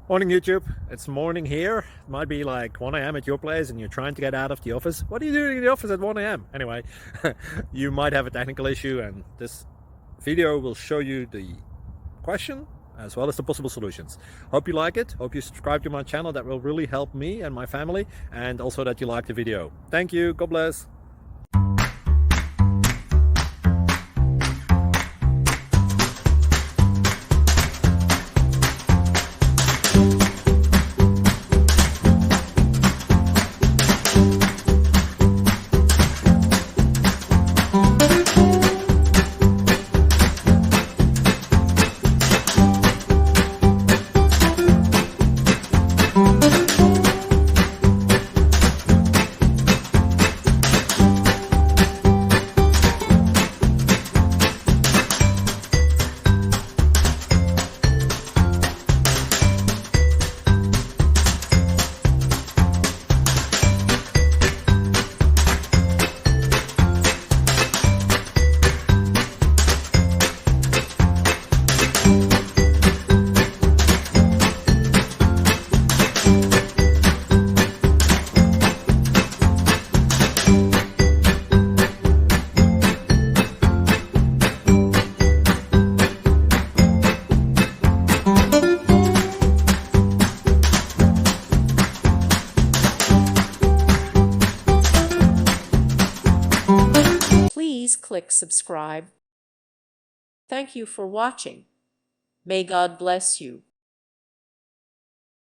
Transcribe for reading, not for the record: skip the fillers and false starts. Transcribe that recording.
Morning YouTube, it's morning here. It might be like 1 a.m. at your place and you're trying to get out of the office. What are you doing in the office at 1 a.m.? Anyway, you might have a technical issue and this video will show you the question as well as the possible solutions. Hope you like it, hope you subscribe to my channel. That will really help me and my family, and also that you like the video. Thank you, God bless. Please click subscribe. Thank you for watching. May God bless you.